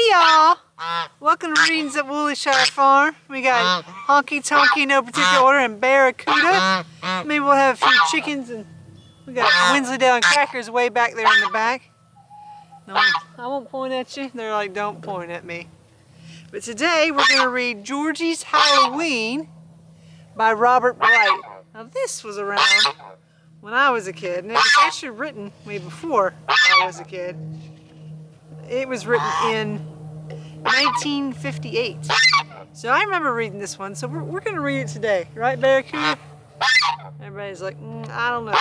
Hey y'all! Welcome to Readings at Woollyshire Farm. We got Honky Tonky, no particular order, and Barracuda. Maybe we'll have a few chickens, and we got Wensleydale and Crackers way back there in the back. No, I won't point at you. They're like, don't point at me. But today we're going to read Georgie's Halloween by Robert Blight. Now this was around when I was a kid, and it was actually written way before I was a kid. It was written in 1958. So I remember reading this one, so we're going to read it today. Right, Barracuda? Everybody's like, I don't know.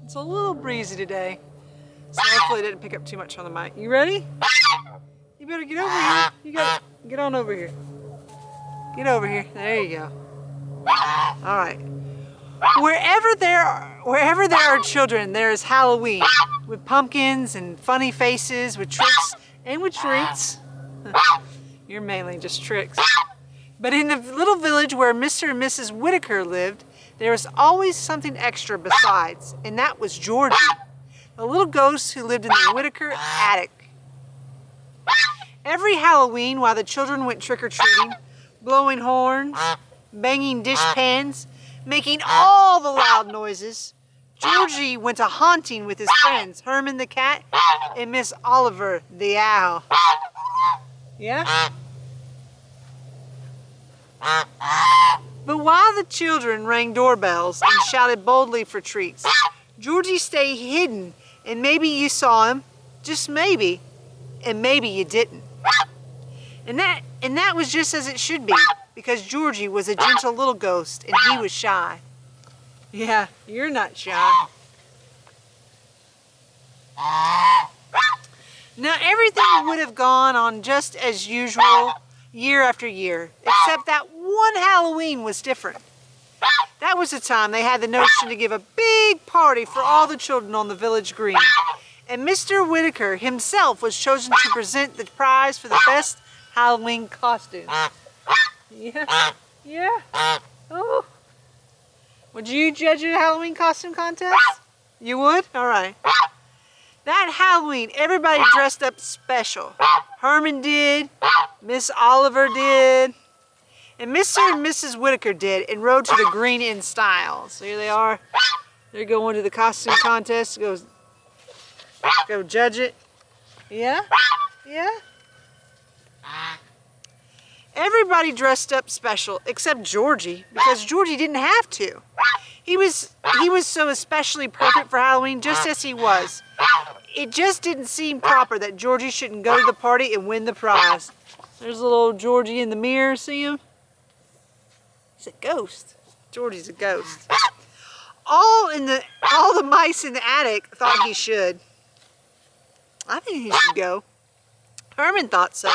It's a little breezy today, so hopefully it didn't pick up too much on the mic. You ready? You better get over here. You got to get on over here. Get over here. There you go. All right. Wherever there are children, there is Halloween, with pumpkins and funny faces, with tricks and with treats. You're mainly just tricks. But in the little village where Mr. and Mrs. Whitaker lived, there was always something extra besides, and that was Georgie, a little ghost who lived in the Whitaker attic. Every Halloween, while the children went trick-or-treating, blowing horns, banging dishpans, making all the loud noises, Georgie went a haunting with his friends, Herman the cat and Miss Oliver the owl. Yeah? But while the children rang doorbells and shouted boldly for treats, Georgie stayed hidden, and maybe you saw him, just maybe, and maybe you didn't. And that was just as it should be, because Georgie was a gentle little ghost and he was shy. Yeah, you're not shy. Now everything would have gone on just as usual year after year, except that one Halloween was different. That was the time they had the notion to give a big party for all the children on the village green. And Mr. Whitaker himself was chosen to present the prize for the best Halloween costume. Yeah, yeah. Oh. Would you judge a Halloween costume contest? You would? All right. That Halloween, everybody dressed up special. Herman did, Miss Oliver did, and Mr. and Mrs. Whitaker did, and rode to the green in style. So here they are. They're going to the costume contest. Go judge it. Yeah? Yeah? Everybody dressed up special except Georgie, because Georgie didn't have to. He was so especially perfect for Halloween just as he was. It just didn't seem proper that Georgie shouldn't go to the party and win the prize. There's little old Georgie in the mirror, see him? He's a ghost. Georgie's a ghost. All the mice in the attic thought he should. I think he should go. Herman thought so.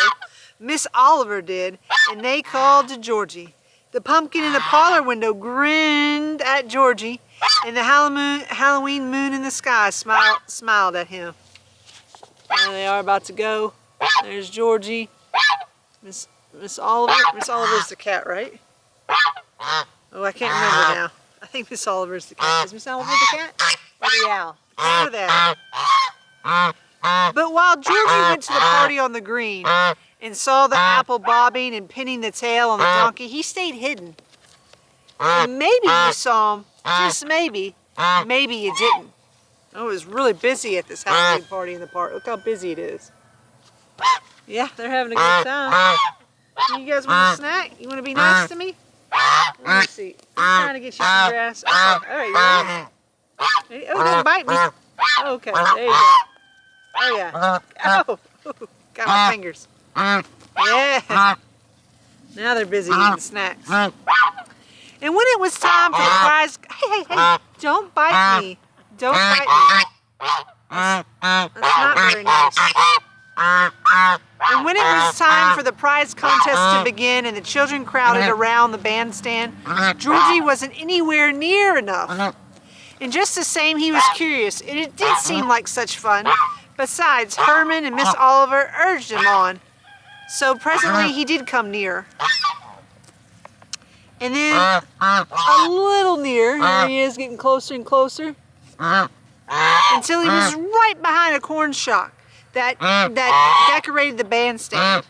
Miss Oliver did, and they called to Georgie. The pumpkin in the parlor window grinned at Georgie, and the Halloween moon in the sky smiled at him. There they are about to go. There's Georgie. Miss Oliver. Miss Oliver's the cat, right? Oh, I can't remember now. I think Miss Oliver's the cat. Is Miss Oliver the cat? Or the owl? The cat or the owl? But while Georgie went to the party on the green and saw the apple bobbing and pinning the tail on the donkey, he stayed hidden. And maybe you saw him, just maybe you didn't. Oh, it was really busy at this Halloween party in the park. Look how busy it is. Yeah, they're having a good time. You guys want a snack? You want to be nice to me? Let me see. I'm trying to get you some grass. Okay, all right, you ready? Oh, don't bite me. Okay, there you go. Oh, yeah. Oh, got my fingers. Yeah. Now they're busy eating snacks. And when it was time for the prize... Hey, don't bite me. Don't bite me. That's not very nice. And when it was time for the prize contest to begin and the children crowded around the bandstand, Georgie wasn't anywhere near enough. And just the same, he was curious, and it did seem like such fun. Besides, Herman and Miss Oliver urged him on. So presently he did come near. And then a little near, here he is getting closer and closer, until he was right behind a corn shock that decorated the bandstand,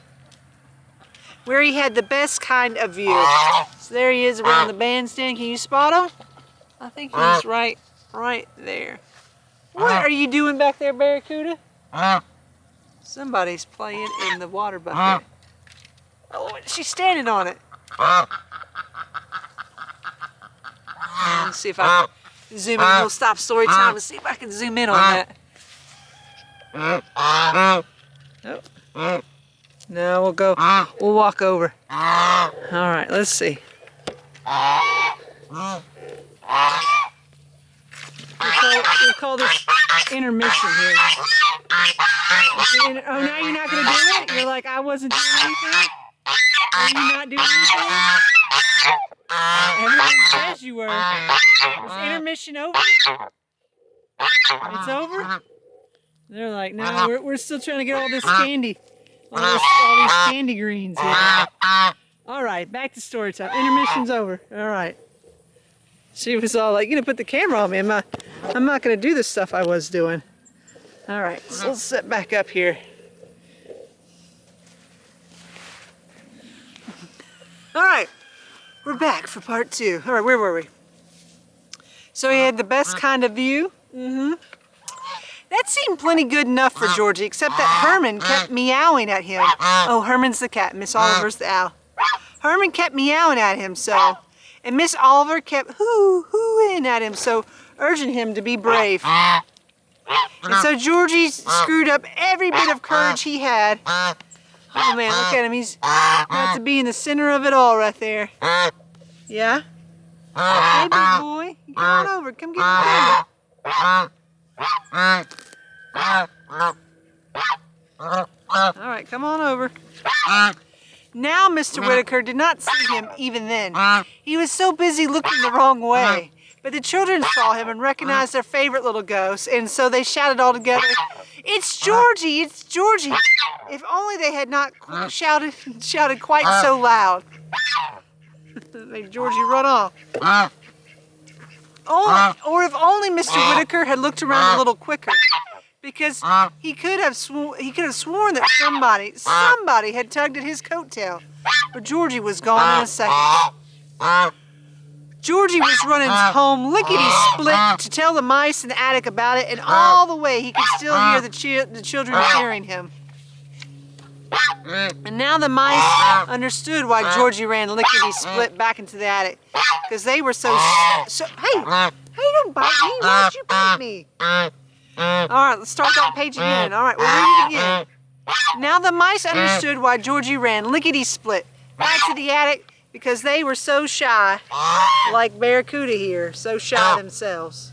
where he had the best kind of view. So there he is around the bandstand. Can you spot him? I think he's right there. What are you doing back there, Barracuda? Somebody's playing in the water bucket. Oh, she's standing on it. Let's see if I can zoom in. We'll stop story time and see if I can zoom in on that. Oh. No, we'll walk over. All right, let's see. We'll call this intermission here. Oh, now you're not going to do it? You're like, I wasn't doing anything? Are you not doing anything? Everyone says you were. Is intermission over? It's over? They're like, no, we're still trying to get all this candy. All these candy greens here. All right, back to story time. Intermission's over. All right. She was all like, you're going to put the camera on me. I'm not going to do the stuff I was doing. All right, so let's sit back up here. All right, we're back for part 2. All right, where were we? So he had the best kind of view. That seemed plenty good enough for Georgie, except that Herman kept meowing at him. Oh, Herman's the cat, Miss Oliver's the owl. Herman kept meowing at him, so, and Miss Oliver kept hoo-hooing at him, so urging him to be brave. And so Georgie screwed up every bit of courage he had. Oh man, look at him. He's got to be in the center of it all right there. Yeah? Hey, big boy. Come on over. Come get the camera. All right, come on over. Now Mr. Whitaker did not see him even then. He was so busy looking the wrong way. But the children saw him and recognized their favorite little ghost, and so they shouted all together, "It's Georgie! It's Georgie!" If only they had not shouted quite so loud. Made Georgie run off. Or if only Mr. Whitaker had looked around a little quicker, because he could have sworn that somebody had tugged at his coattail. But Georgie was gone in a second. Georgie was running home lickety-split to tell the mice in the attic about it, and all the way he could still hear the children cheering him. And now the mice understood why Georgie ran lickety-split back into the attic, because they were so hey, don't bite me. Why don't you bite me? All right, let's start that page again. All right, we'll read it again. Now the mice understood why Georgie ran lickety-split back to the attic, because they were so shy, like Barracuda here, so shy themselves.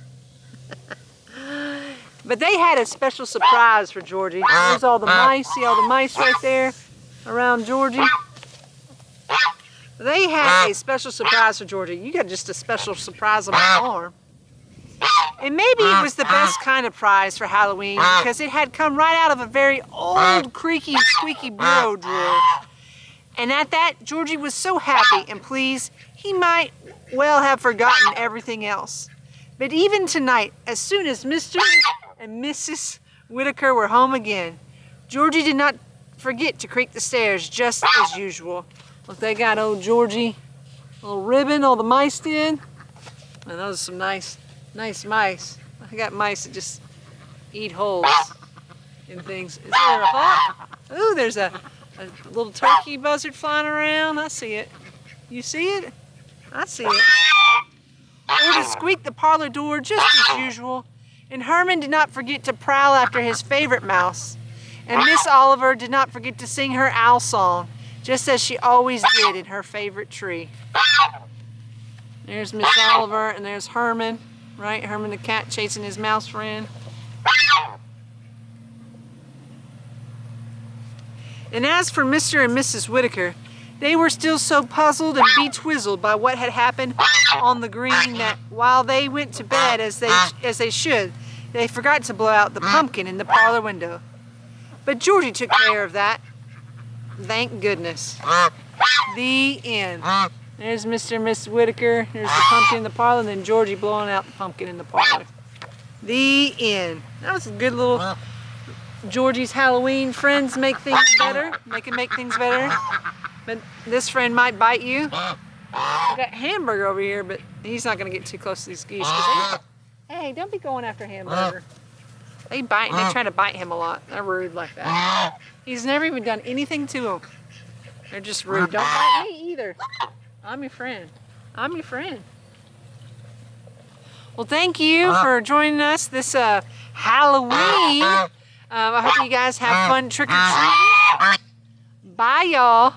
But they had a special surprise for Georgie. There's all the mice. See all the mice right there around Georgie? They had a special surprise for Georgie. You got just a special surprise on my arm. And maybe it was the best kind of prize for Halloween, because it had come right out of a very old, creaky, squeaky bureau drawer. And at that, Georgie was so happy and pleased, he might well have forgotten everything else. But even tonight, as soon as Mr. and Mrs. Whitaker were home again, Georgie did not forget to creak the stairs just as usual. Look, they got old Georgie, a little ribbon, all the mice did. And those are some nice mice. I got mice that just eat holes in things. Is there a hawk? Ooh, there's a little turkey buzzard flying around. I see it. You see it? I see it. Or to squeak the parlor door just as usual. And Herman did not forget to prowl after his favorite mouse. And Miss Oliver did not forget to sing her owl song, just as she always did in her favorite tree. There's Miss Oliver, and there's Herman, right? Herman the cat chasing his mouse friend. And as for Mr. and Mrs. Whitaker, they were still so puzzled and betwizzled by what had happened on the green that while they went to bed as they should, they forgot to blow out the pumpkin in the parlor window. But Georgie took care of that. Thank goodness. The end. There's Mr. and Mrs. Whitaker. There's the pumpkin in the parlor, and then Georgie blowing out the pumpkin in the parlor. The end. That was a good little Georgie's Halloween friends make things better. They can make things better. But this friend might bite you. We got Hamburger over here, but he's not going to get too close to these geese. Hey, don't be going after Hamburger. They bite. They try to bite him a lot. They're rude like that. He's never even done anything to them. They're just rude. Don't bite me either. I'm your friend. I'm your friend. Well, thank you for joining us this Halloween. I hope you guys have fun trick-or-treating. Bye, y'all.